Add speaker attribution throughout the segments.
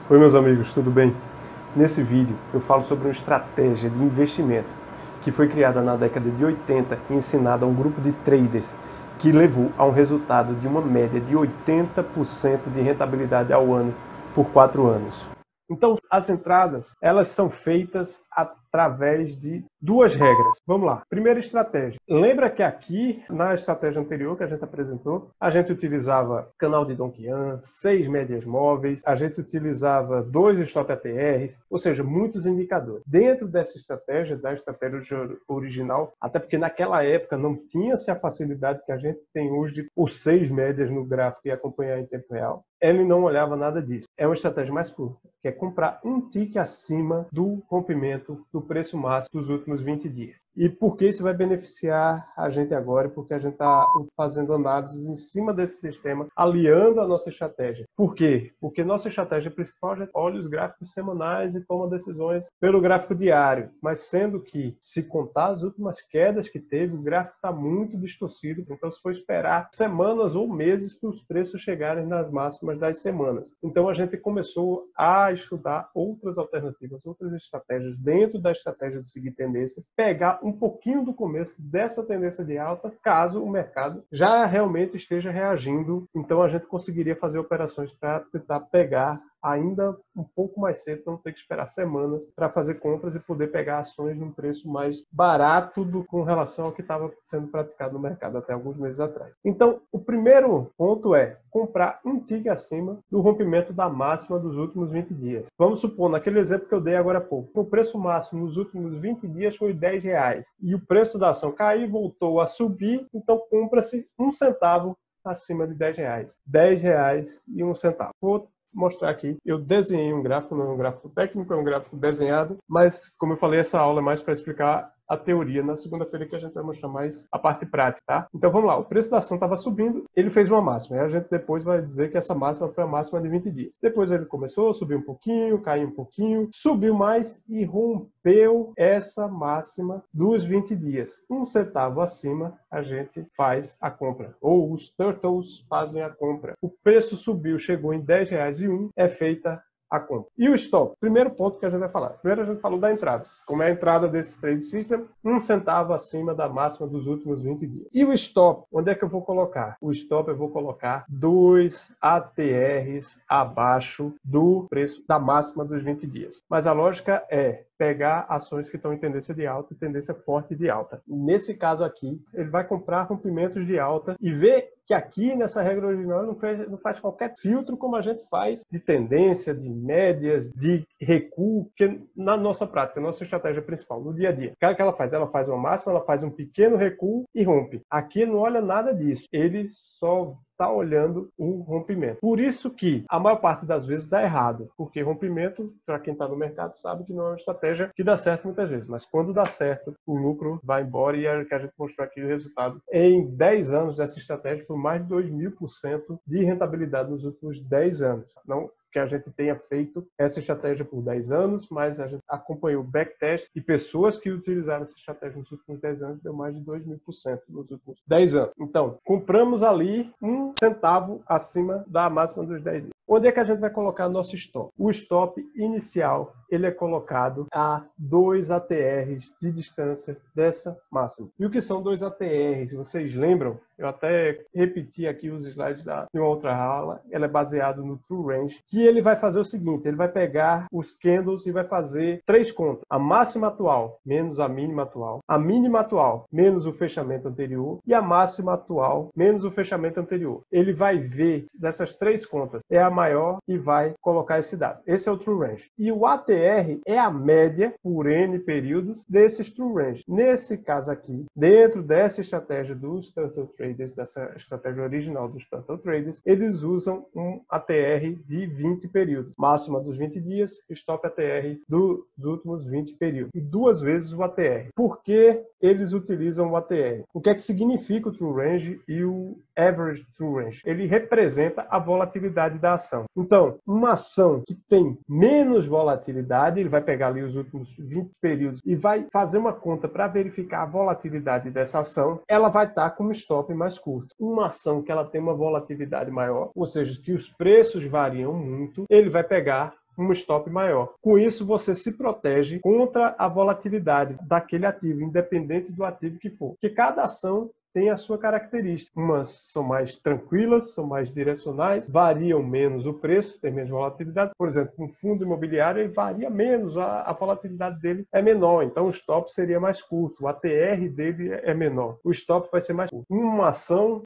Speaker 1: Oi meus amigos, tudo bem? Nesse vídeo eu falo sobre uma estratégia de investimento que foi criada na década de 80 e ensinada a um grupo de traders que levou a um resultado de uma média de 80% de rentabilidade ao ano por 4 anos. Então, as entradas, elas são feitas através de duas regras. Vamos lá. Primeira estratégia. Lembra que aqui, na estratégia anterior que a gente apresentou, a gente utilizava canal de Donquian, 6 médias móveis, a gente utilizava 2 stop ATRs, ou seja, muitos indicadores. Dentro dessa estratégia, da estratégia original, até porque naquela época não tinha-se a facilidade que a gente tem hoje de por 6 médias no gráfico e acompanhar em tempo real, ele não olhava nada disso. É uma estratégia mais curta, que é comprar um tick acima do rompimento do preço máximo dos últimos 20 dias. E por que isso vai beneficiar a gente agora? Porque a gente está fazendo análises em cima desse sistema, aliando a nossa estratégia. Por quê? Porque nossa estratégia principal, a gente olha os gráficos semanais e toma decisões pelo gráfico diário. Mas sendo que, se contar as últimas quedas que teve, o gráfico está muito distorcido. Então, se for esperar semanas ou meses para os preços chegarem nas máximas das semanas. Então, a gente começou a estudar outras alternativas, outras estratégias dentro da estratégia de seguir tendências, pegar um pouquinho do começo dessa tendência de alta, caso o mercado já realmente esteja reagindo. Então, a gente conseguiria fazer operações para tentar pegar ainda um pouco mais cedo, não ter que esperar semanas para fazer compras e poder pegar ações num preço mais barato com relação ao que estava sendo praticado no mercado até alguns meses atrás. Então, o primeiro ponto é comprar um tick acima do rompimento da máxima dos últimos 20 dias. Vamos supor, naquele exemplo que eu dei agora há pouco, o preço máximo nos últimos 20 dias foi R$10 e o preço da ação caiu, voltou a subir, então compra-se 1 centavo acima de R$10. R$10,01. Vou mostrar aqui. Eu desenhei um gráfico, não é um gráfico técnico, é um gráfico desenhado, mas como eu falei, essa aula é mais para explicar a teoria. Na segunda-feira que a gente vai mostrar mais a parte prática, tá? Então vamos lá, o preço da ação estava subindo, ele fez uma máxima, e a gente depois vai dizer que essa máxima foi a máxima de 20 dias. Depois ele começou a subir um pouquinho, caiu um pouquinho, subiu mais e rompeu essa máxima dos 20 dias. 1 centavo acima, a gente faz a compra, ou os turtles fazem a compra. O preço subiu, chegou em R$10,01, é feita a compra. E o stop? Primeiro ponto que a gente vai falar. Primeiro a gente falou da entrada. Como é a entrada desse trade system? 1 centavo acima da máxima dos últimos 20 dias. E o stop? Onde é que eu vou colocar? O stop eu vou colocar 2 ATRs abaixo do preço da máxima dos 20 dias. Mas a lógica é pegar ações que estão em tendência de alta e tendência forte de alta. Nesse caso aqui, ele vai comprar rompimentos de alta e ver que aqui nessa regra original não faz qualquer filtro como a gente faz de tendência, de médias, de recuo, que na nossa prática, nossa estratégia principal, no dia a dia. O que ela faz? Ela faz uma máxima, ela faz um pequeno recuo e rompe. Aqui não olha nada disso. Ele só está olhando o rompimento. Por isso que a maior parte das vezes dá errado, porque rompimento, para quem está no mercado, sabe que não é uma estratégia que dá certo muitas vezes, mas quando dá certo, o lucro vai embora e é o que a gente mostrou aqui o resultado. Em 10 anos dessa estratégia, foi mais de 2000% de rentabilidade nos últimos 10 anos. Não que a gente tenha feito essa estratégia por 10 anos, mas a gente acompanhou o backtest e pessoas que utilizaram essa estratégia nos últimos 10 anos deu mais de 2000% nos últimos 10 anos. Então, compramos ali 1 centavo acima da máxima dos 10 dias. Onde é que a gente vai colocar nosso stop? O stop inicial, ele é colocado a 2 ATRs de distância dessa máxima. E o que são 2 ATRs? Vocês lembram? Eu até repeti aqui os slides de uma outra aula. Ela é baseada no True Range, que ele vai fazer o seguinte, ele vai pegar os candles e vai fazer 3 contas. A máxima atual menos a mínima atual, a mínima atual menos o fechamento anterior e a máxima atual menos o fechamento anterior. Ele vai ver dessas 3 contas, é a maior e vai colocar esse dado. Esse é o True Range. E o ATR é a média por N períodos desses True Range. Nesse caso aqui, dentro dessa estratégia dos Turtle Traders, dessa estratégia original dos Turtle Traders, eles usam um ATR de 20 períodos. Máxima dos 20 dias, stop ATR dos últimos 20 períodos. E 2 vezes o ATR. Por que eles utilizam o ATR? O que é que significa o True Range e o Average True Range? Ele representa a volatilidade da ação. Então, uma ação que tem menos volatilidade, ele vai pegar ali os últimos 20 períodos e vai fazer uma conta para verificar a volatilidade dessa ação, ela vai estar com um stop mais curto. Uma ação que ela tem uma volatilidade maior, ou seja, que os preços variam muito, ele vai pegar um stop maior. Com isso, você se protege contra a volatilidade daquele ativo, independente do ativo que for. Porque cada ação tem a sua característica. Umas são mais tranquilas, são mais direcionais, variam menos o preço, tem menos volatilidade. Por exemplo, um fundo imobiliário ele varia menos, a volatilidade dele é menor, então o stop seria mais curto, o ATR dele é menor, o stop vai ser mais curto. Uma ação,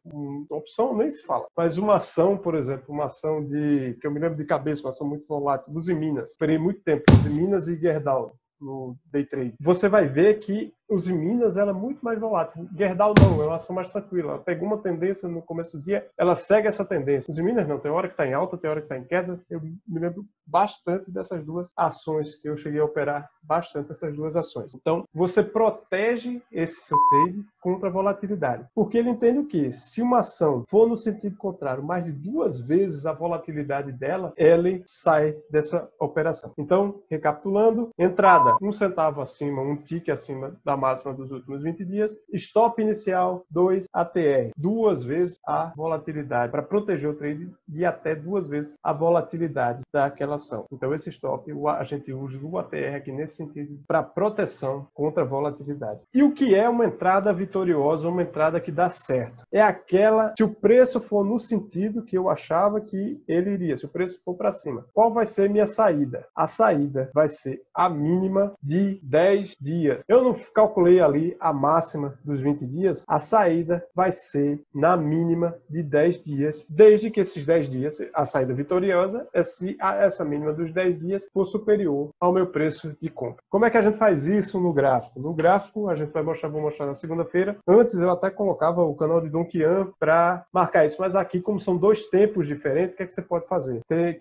Speaker 1: opção nem se fala, mas uma ação, por exemplo, uma ação que eu me lembro de cabeça, uma ação muito volátil, Uzi Minas, esperei muito tempo, Uzi Minas e Gerdau no day trade. Você vai ver que Uzi Minas ela é muito mais volátil. Gerdau não, é uma ação mais tranquila. Ela pegou uma tendência no começo do dia, ela segue essa tendência. Uzi Minas não, tem hora que está em alta, tem hora que está em queda. Eu me lembro bastante dessas duas ações, que eu cheguei a operar bastante essas duas ações. Então, você protege esse seu trade contra a volatilidade. Porque ele entende o quê? Se uma ação for no sentido contrário, mais de 2 vezes a volatilidade dela, ele sai dessa operação. Então, recapitulando, entrada 1 centavo acima, 1 tique acima da máxima dos últimos 20 dias, stop inicial 2 ATR, 2 vezes a volatilidade, para proteger o trade de até 2 vezes a volatilidade daquela ação. Então esse stop, a gente usa o ATR aqui nesse sentido para proteção contra a volatilidade. E o que é uma entrada vitoriosa, uma entrada que dá certo? É aquela, se o preço for no sentido que eu achava que ele iria, se o preço for para cima. Qual vai ser minha saída? A saída vai ser a mínima de 10 dias. Eu não calculei ali a máxima dos 20 dias, a saída vai ser na mínima de 10 dias, desde que esses 10 dias, a saída vitoriosa é se essa mínima dos 10 dias for superior ao meu preço de compra. Como é que a gente faz isso no gráfico? No gráfico, a gente vou mostrar na segunda-feira. Antes eu até colocava o canal de Dom Qian para marcar isso, mas aqui, como são 2 tempos diferentes, o que é que você pode fazer?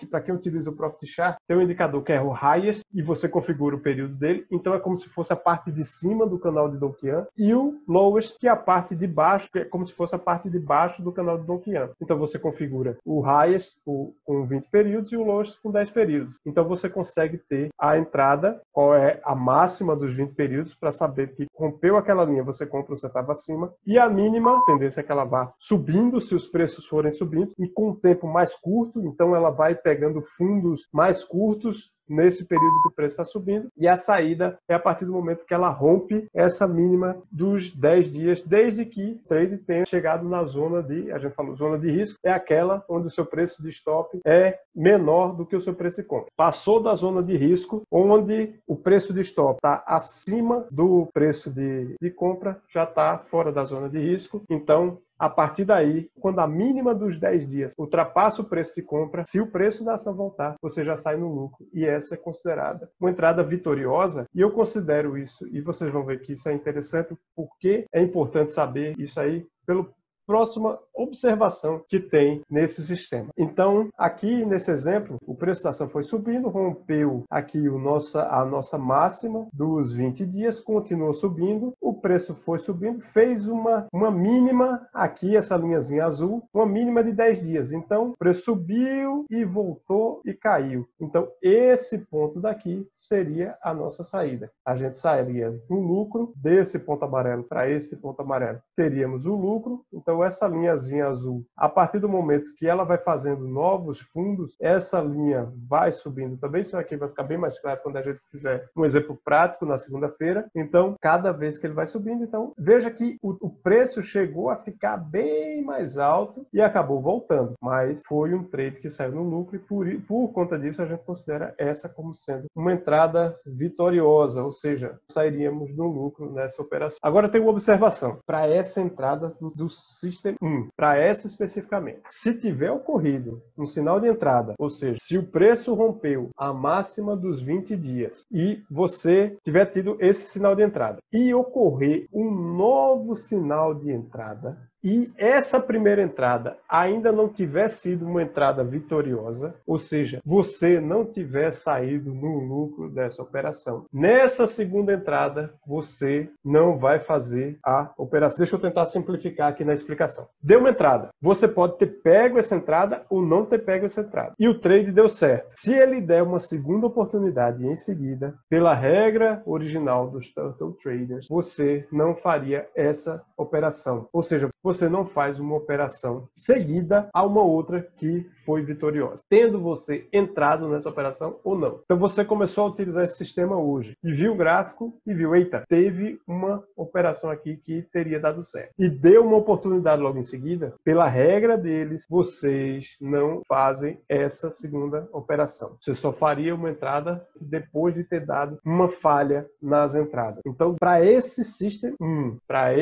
Speaker 1: Para quem utiliza o Profit Chart, tem um indicador que é o highest e você configura o período dele, então é como se fosse a parte de cima do canal de Dong Qian, e o lowest, que é a parte de baixo, que é como se fosse a parte de baixo do canal de Dong Qian. Então você configura o highest com 20 períodos e o lowest com 10 períodos. Então você consegue ter a entrada, qual é a máxima dos 20 períodos, para saber que rompeu aquela linha, você compra um centavo acima, e a mínima, a tendência é que ela vá subindo, se os preços forem subindo, e com um tempo mais curto, então ela vai pegando fundos mais curtos, nesse período que o preço está subindo, e a saída é a partir do momento que ela rompe essa mínima dos 10 dias, desde que o trade tenha chegado na zona de, a gente falou, zona de risco, é aquela onde o seu preço de stop é menor do que o seu preço de compra. Passou da zona de risco, onde o preço de stop está acima do preço de compra, já está fora da zona de risco, então a partir daí, quando a mínima dos 10 dias ultrapassa o preço de compra, se o preço da ação voltar, você já sai no lucro. E essa é considerada uma entrada vitoriosa. E eu considero isso, e vocês vão ver que isso é interessante, porque é importante saber isso aí pelo próxima observação que tem nesse sistema. Então, aqui nesse exemplo, o preço da ação foi subindo, rompeu aqui a nossa máxima dos 20 dias, continuou subindo, o preço foi subindo, fez uma mínima, aqui essa linhazinha azul, uma mínima de 10 dias. Então, o preço subiu e voltou e caiu. Então, esse ponto daqui seria a nossa saída. A gente sairia no lucro desse ponto amarelo para esse ponto amarelo. Teríamos o lucro, então essa linhazinha azul, a partir do momento que ela vai fazendo novos fundos, essa linha vai subindo também. Isso aqui vai ficar bem mais claro quando a gente fizer um exemplo prático na segunda-feira. Então, cada vez que ele vai subindo, então veja que o preço chegou a ficar bem mais alto e acabou voltando, mas foi um trade que saiu no lucro e por conta disso a gente considera essa como sendo uma entrada vitoriosa, ou seja, sairíamos no lucro nessa operação. Agora tem uma observação para essa entrada do System 1, para essa especificamente. Se tiver ocorrido um sinal de entrada, ou seja, se o preço rompeu a máxima dos 20 dias e você tiver tido esse sinal de entrada e ocorrer um novo sinal de entrada, e essa primeira entrada ainda não tiver sido uma entrada vitoriosa, ou seja, você não tiver saído no lucro dessa operação, nessa segunda entrada você não vai fazer a operação. Deixa eu tentar simplificar aqui na explicação. Deu uma entrada, você pode ter pego essa entrada ou não ter pego essa entrada, e o trade deu certo. Se ele der uma segunda oportunidade em seguida, pela regra original dos Turtle Traders, você não faria essa operação. Ou seja, você não faz uma operação seguida a uma outra que foi vitoriosa, tendo você entrado nessa operação ou não. Então você começou a utilizar esse sistema hoje e viu o gráfico e viu, eita, teve uma operação aqui que teria dado certo. E deu uma oportunidade logo em seguida, pela regra deles, vocês não fazem essa segunda operação. Você só faria uma entrada depois de ter dado uma falha nas entradas. Então, para esse System 1, para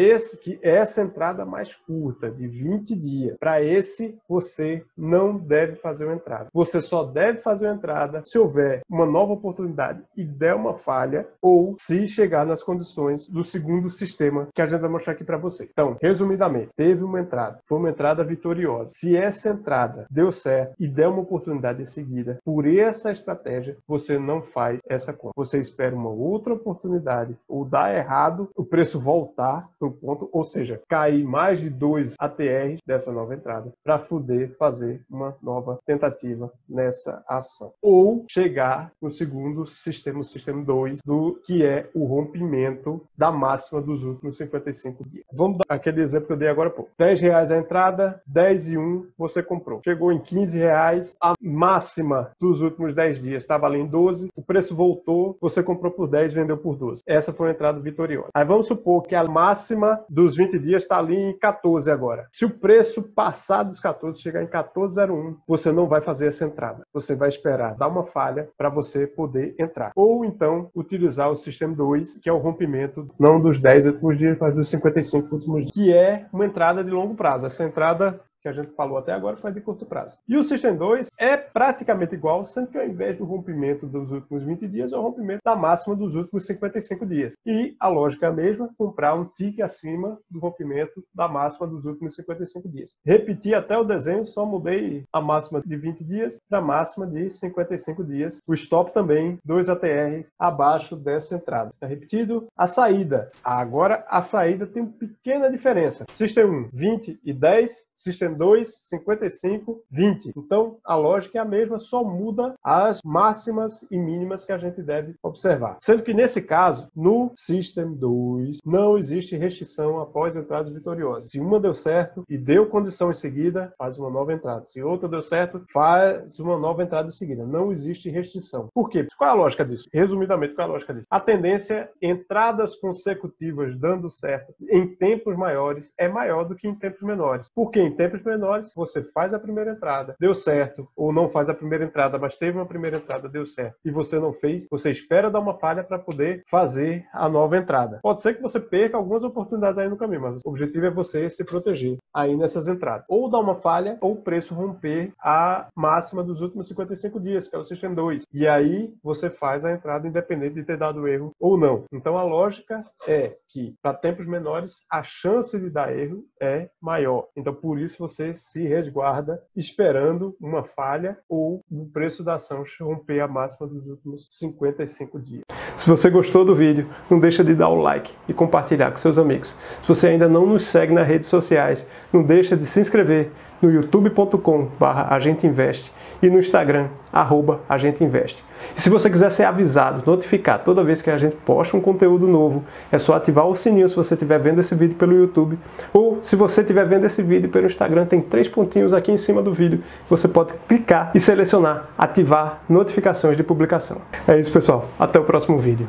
Speaker 1: essa entrada mais curta, de 20 dias, para esse você não deve fazer uma entrada. Você só deve fazer uma entrada se houver uma nova oportunidade e der uma falha, ou se chegar nas condições do segundo sistema que a gente vai mostrar aqui para você. Então, resumidamente, teve uma entrada, foi uma entrada vitoriosa. Se essa entrada deu certo e der uma oportunidade em seguida, por essa estratégia, você não faz essa conta. Você espera uma outra oportunidade, ou dar errado, o preço voltar para o ponto, ou seja, cair mais de 2 ATRs dessa nova entrada, para poder fazer uma nova tentativa nessa ação. Ou chegar no segundo sistema, o sistema 2, que é o rompimento da máxima dos últimos 55 dias. Vamos dar aquele exemplo que eu dei agora há pouco. R$10 a entrada, 10 e 1 você comprou. Chegou em R$15, a máxima dos últimos 10 dias estava ali em 12, o preço voltou, você comprou por 10, vendeu por 12. Essa foi a entrada vitoriosa. Aí vamos supor que a máxima dos 20 dias está ali em 14 agora. Se o preço passar dos 14, chegar em 14,01, você não vai fazer essa entrada. Você vai esperar dar uma falha para você poder entrar. Ou então utilizar o sistema 2, que é o rompimento não dos 10 últimos dias, mas dos 55 últimos dias, que é uma entrada de longo prazo. Essa entrada que a gente falou até agora foi de curto prazo. E o System 2 é praticamente igual, sendo que ao invés do rompimento dos últimos 20 dias, é o rompimento da máxima dos últimos 55 dias. E a lógica é a mesma, comprar um tick acima do rompimento da máxima dos últimos 55 dias. Repeti até o desenho, só mudei a máxima de 20 dias para a máxima de 55 dias. O stop também, 2 ATRs abaixo dessa entrada. Está repetido? A saída. Agora a saída tem uma pequena diferença. System 1, 20 e 10. System 2, 55, 20. Então, a lógica é a mesma, só muda as máximas e mínimas que a gente deve observar. Sendo que, nesse caso, no System 2, não existe restrição após entradas vitoriosas. Se uma deu certo e deu condição em seguida, faz uma nova entrada. Se outra deu certo, faz uma nova entrada em seguida. Não existe restrição. Por quê? Qual é a lógica disso? Resumidamente, qual é a lógica disso? A tendência, entradas consecutivas dando certo em tempos maiores, é maior do que em tempos menores. Por quê? Em tempos menores, você faz a primeira entrada, deu certo, ou não faz a primeira entrada, mas teve uma primeira entrada, deu certo, e você não fez, você espera dar uma falha para poder fazer a nova entrada. Pode ser que você perca algumas oportunidades aí no caminho, mas o objetivo é você se proteger aí nessas entradas. Ou dar uma falha, ou o preço romper a máxima dos últimos 55 dias, que é o System 2. E aí você faz a entrada independente de ter dado erro ou não. Então a lógica é que para tempos menores, a chance de dar erro é maior. Então por isso você se resguarda esperando uma falha ou o preço da ação romper a máxima dos últimos 55 dias. Se você gostou do vídeo, não deixa de dar o like e compartilhar com seus amigos. Se você ainda não nos segue nas redes sociais, não deixa de se inscrever no youtube.com/agenteinvest e no Instagram, @agenteinvest. E se você quiser ser avisado, notificar toda vez que a gente posta um conteúdo novo, é só ativar o sininho se você estiver vendo esse vídeo pelo YouTube, ou se você estiver vendo esse vídeo pelo Instagram, tem 3 pontinhos aqui em cima do vídeo, você pode clicar e selecionar ativar notificações de publicação. É isso, pessoal. Até o próximo vídeo.